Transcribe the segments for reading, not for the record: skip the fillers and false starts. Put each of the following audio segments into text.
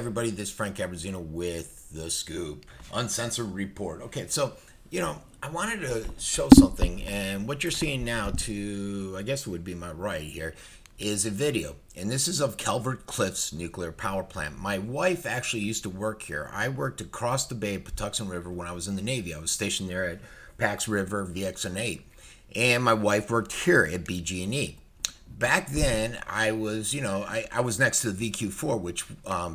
everybody, this is Francesco Abbruzzino with The Scoop, Uncensored Report. Okay, so, I wanted to show something, and what you're seeing now to, I guess it would be my right here, is a video. And this is of Calvert Cliffs Nuclear Power Plant. My wife actually used to work here. I worked across the bay of Patuxent River when I was in the Navy. I was stationed there at Pax River VXN-8. And my wife worked here at BG&E. Back then, I was, I was next to the VQ-4, which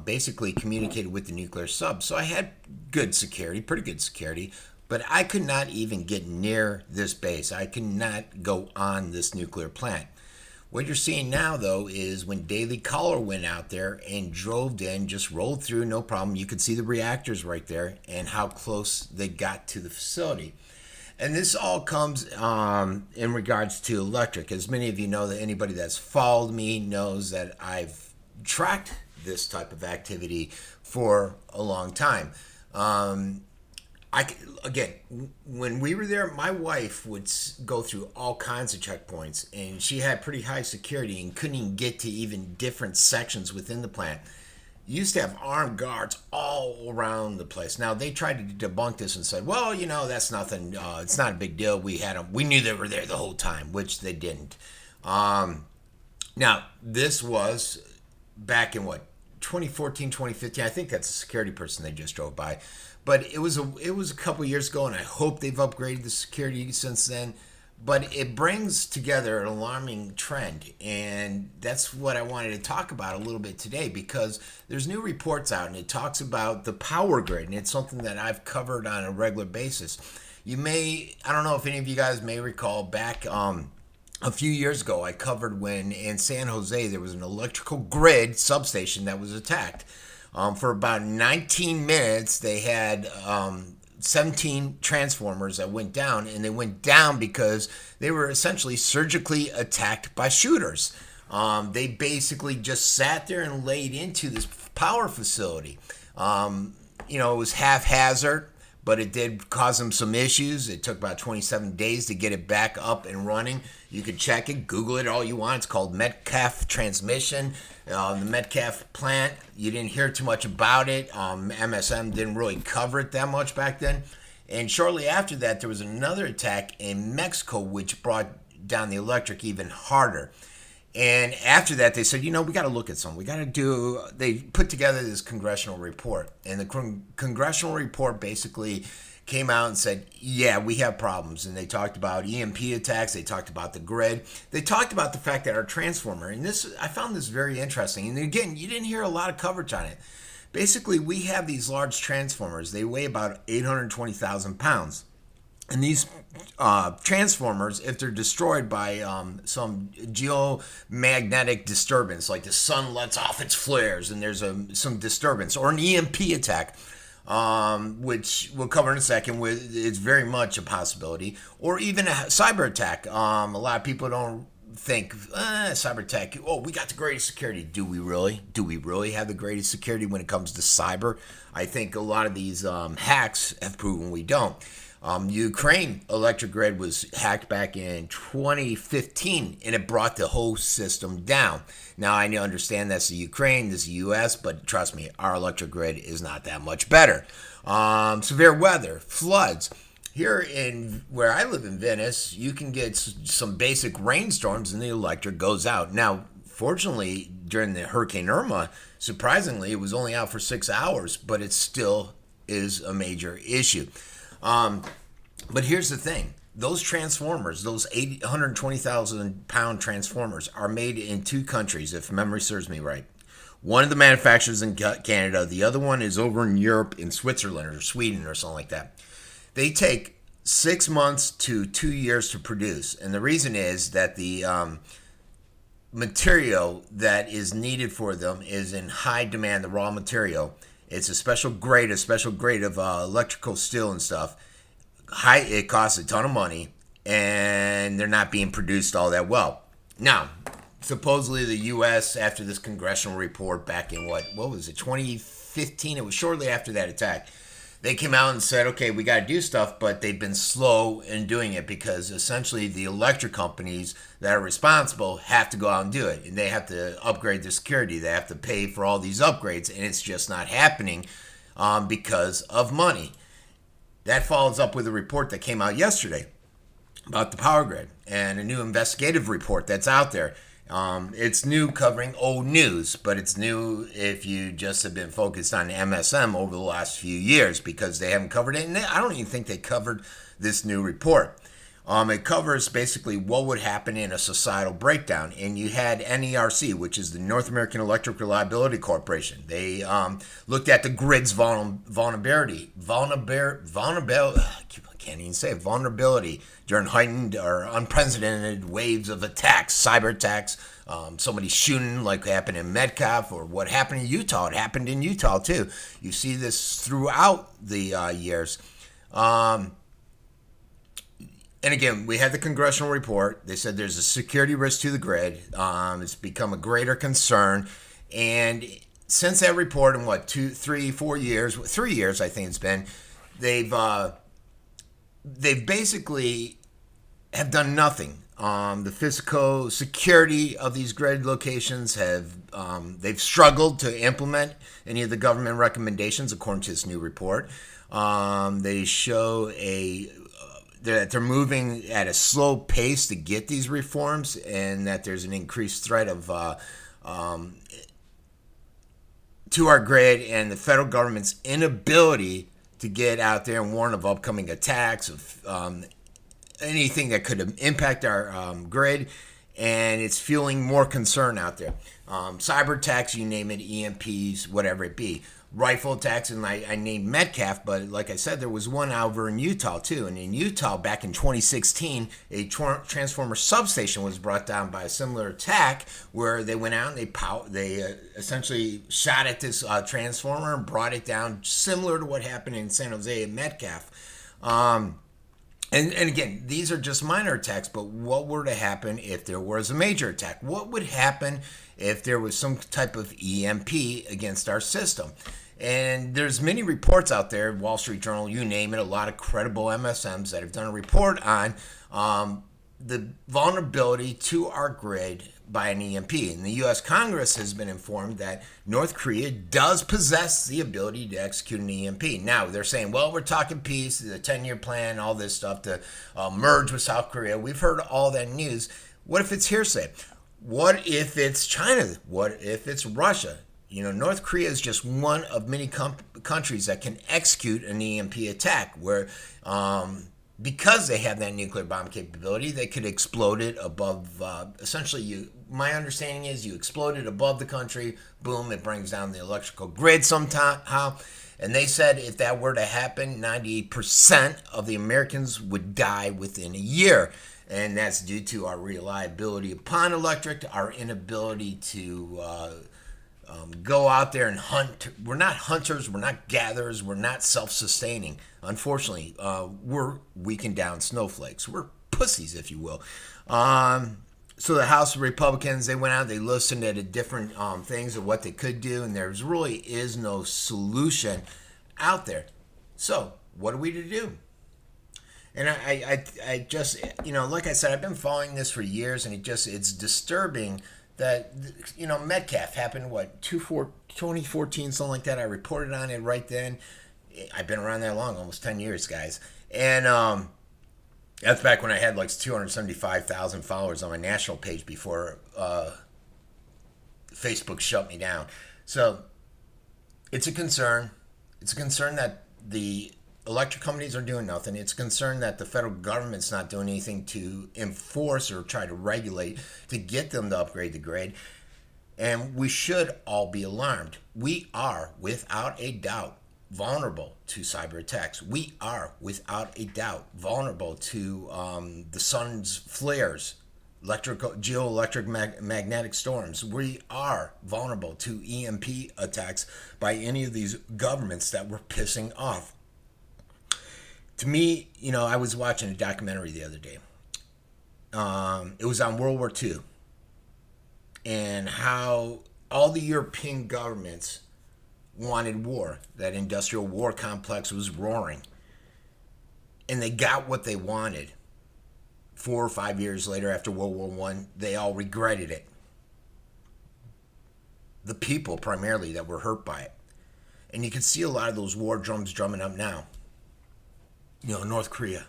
basically communicated with the nuclear sub. So I had good security, pretty good security, but I could not even get near this base. I could not go on this nuclear plant. What you're seeing now, though, is when Daily Caller went out there and drove in, just rolled through, no problem. You could see the reactors right there and how close they got to the facility. And this all comes in regards to electric. As many of you know, that anybody that's followed me knows that I've tracked this type of activity for a long time. Again, when we were there, my wife would go through all kinds of checkpoints, and she had pretty high security and couldn't even get to even different sections within the plant. Used to have armed guards all around the place. Now, they tried to debunk this and said, well, that's nothing. It's not a big deal. We had them. We knew they were there the whole time, which they didn't. Now, this was back in 2014, 2015. I think that's a security person they just drove by. But it was a couple years ago, and I hope they've upgraded the security since then. But it brings together an alarming trend, and that's what I wanted to talk about a little bit today, because there's new reports out, and it talks about the power grid, and it's something that I've covered on a regular basis. I don't know if any of you guys may recall back a few years ago, I covered when in San Jose there was an electrical grid substation that was attacked. For about 19 minutes, they had 17 transformers that went down, and they went down because they were essentially surgically attacked by shooters. They basically just sat there and laid into this power facility. It was haphazard, but it did cause them some issues. It took about 27 days to get it back up and running. You can check it, Google it all you want. It's called Metcalf Transmission. The Metcalf plant, you didn't hear too much about it. MSM didn't really cover it that much back then. And shortly after that, there was another attack in Mexico, which brought down the electric even harder. And after that, they said, we got to look at something. They put together this congressional report. And the congressional report basically came out and said, yeah, we have problems. And they talked about EMP attacks. They talked about the grid. They talked about the fact that our transformer, and I found this very interesting. And again, you didn't hear a lot of coverage on it. Basically, we have these large transformers. They weigh about 820,000 pounds. And these transformers, if they're destroyed by some geomagnetic disturbance, like the sun lets off its flares and there's some disturbance, or an EMP attack, which we'll cover in a second, it's very much a possibility, or even a cyber attack. A lot of people don't think, cyber attack, we got the greatest security. Do we really? Do we really have the greatest security when it comes to cyber? I think a lot of these hacks have proven we don't. Ukraine electric grid was hacked back in 2015, and it brought the whole system down. Now, I understand that's the Ukraine, this is the U.S., but trust me, our electric grid is not that much better. Severe weather, floods. Here in where I live in Venice, you can get some basic rainstorms, and the electric goes out. Now, fortunately, during the Hurricane Irma, surprisingly, it was only out for 6 hours, but it still is a major issue. But here's the thing. Those transformers, those 120,000 pound transformers, are made in two countries, if memory serves me right. One of the manufacturers in Canada. The other one is over in Europe, in Switzerland or Sweden or something like that. They take 6 months to 2 years to produce. And the reason is that the material that is needed for them is in high demand, the raw material. It's a special grade of electrical steel and stuff. It costs a ton of money, and they're not being produced all that well. Now, supposedly the U.S., after this congressional report back in what was it, 2015? It was shortly after that attack. they came out and said, okay, we got to do stuff, but they've been slow in doing it because essentially the electric companies that are responsible have to go out and do it. And they have to upgrade their security. They have to pay for all these upgrades, and it's just not happening because of money. That follows up with a report that came out yesterday about the power grid and a new investigative report that's out there. It's new covering old news, but it's new if you just have been focused on MSM over the last few years because they haven't covered it. And I don't even think they covered this new report. It covers basically what would happen in a societal breakdown. And you had NERC, which is the North American Electric Reliability Corporation. They looked at the grid's vulnerability during heightened or unprecedented waves of attacks, cyber attacks, somebody shooting like happened in Metcalf or what happened in Utah. It happened in Utah too. You see this throughout the years. And again, we had the congressional report. They said there's a security risk to the grid. It's become a greater concern. And since that report in 2, 3, 4 years, 3 years I think it's been, they've basically have done nothing. The physical security of these grid locations they've struggled to implement any of the government recommendations according to this new report. They show that they're moving at a slow pace to get these reforms, and that there's an increased threat of to our grid and the federal government's inability to get out there and warn of upcoming attacks, of anything that could impact our grid, and it's fueling more concern out there. Cyber attacks, you name it, EMPs, whatever it be. Rifle attacks, and I named Metcalf, but like I said, there was one over in Utah too. And in Utah, back in 2016, a transformer substation was brought down by a similar attack where they went out and they essentially shot at this transformer and brought it down, similar to what happened in San Jose and Metcalf. And again, these are just minor attacks, but what were to happen if there was a major attack? What would happen if there was some type of EMP against our system? And there's many reports out there, Wall Street Journal, you name it, a lot of credible MSMs that have done a report on the vulnerability to our grid by an EMP. And the U.S. Congress has been informed that North Korea does possess the ability to execute an EMP. Now, they're saying, well, we're talking peace, the 10-year plan, all this stuff to merge with South Korea. We've heard all that news. What if it's hearsay? What if it's China? What if it's Russia? North Korea is just one of many countries that can execute an EMP attack where because they have that nuclear bomb capability, they could explode it above, essentially, my understanding is you explode it above the country, boom, it brings down the electrical grid somehow. And they said if that were to happen, 98% of the Americans would die within a year. And that's due to our reliability upon electric, our inability to go out there and hunt. We're not hunters, we're not gatherers, we're not self-sustaining. Unfortunately, we're weakened down snowflakes. We're pussies, if you will. So the House Republicans, they went out, they listened at different things of what they could do, and there really is no solution out there. So what are we to do? And I just, like I said, I've been following this for years, and it's disturbing that, Metcalf happened, 2014, something like that. I reported on it right then. I've been around that long, almost 10 years, guys. And that's back when I had 275,000 followers on my national page before Facebook shut me down. So it's a concern. It's a concern that the electric companies are doing nothing. It's a concern that the federal government's not doing anything to enforce or try to regulate to get them to upgrade the grid. And we should all be alarmed. We are, without a doubt, vulnerable to cyber attacks. We are, without a doubt, vulnerable to the sun's flares, geoelectric magnetic storms. We are vulnerable to EMP attacks by any of these governments that we're pissing off. To me, I was watching a documentary the other day. It was on World War II and how all the European governments wanted war. That industrial war complex was roaring. And they got what they wanted. 4 or 5 years later, after World War One, they all regretted it. The people, primarily, that were hurt by it. And you can see a lot of those war drums drumming up now. North Korea.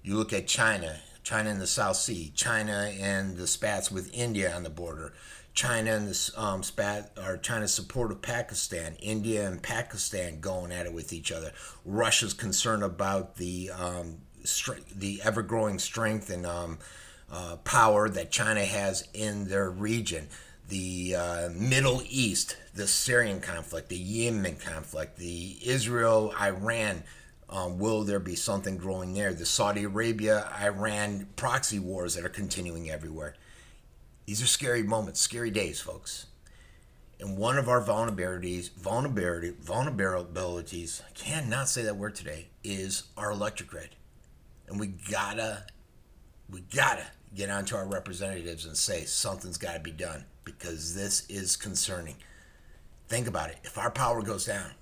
You look at China in the South Sea, China and the spats with India on the border, China and the China's support of Pakistan, India and Pakistan going at it with each other. Russia's concerned about the ever-growing strength and power that China has in their region. The Middle East, the Syrian conflict, the Yemen conflict, the Israel-Iran. Will there be something growing there? The Saudi Arabia-Iran proxy wars that are continuing everywhere. These are scary moments, scary days, folks. And one of our vulnerabilities, I cannot say that word today, is our electric grid. And we gotta get onto our representatives and say something's gotta be done, because this is concerning. Think about it. If our power goes down,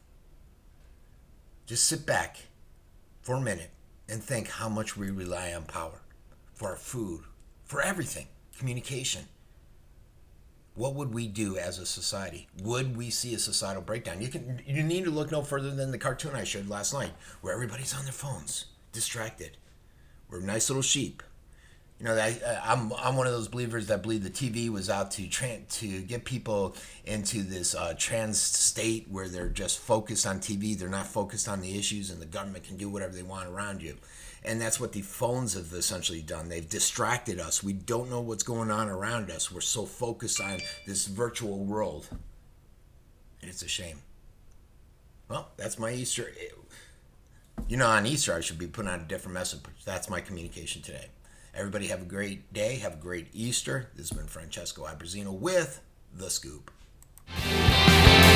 just sit back for a minute and think how much we rely on power for our food, for everything, communication. What would we do as a society? Would we see a societal breakdown? You need to look no further than the cartoon I showed last night, where everybody's on their phones, distracted. We're nice little sheep. I'm one of those believers that believe the TV was out to get people into this trans state where they're just focused on TV. They're not focused on the issues, and the government can do whatever they want around you. And that's what the phones have essentially done. They've distracted us. We don't know what's going on around us. We're so focused on this virtual world. And it's a shame. Well, that's my Easter. On Easter, I should be putting out a different message. That's my communication today. Everybody have a great day. Have a great Easter. This has been Francesco Abbruzzino with The Scoop.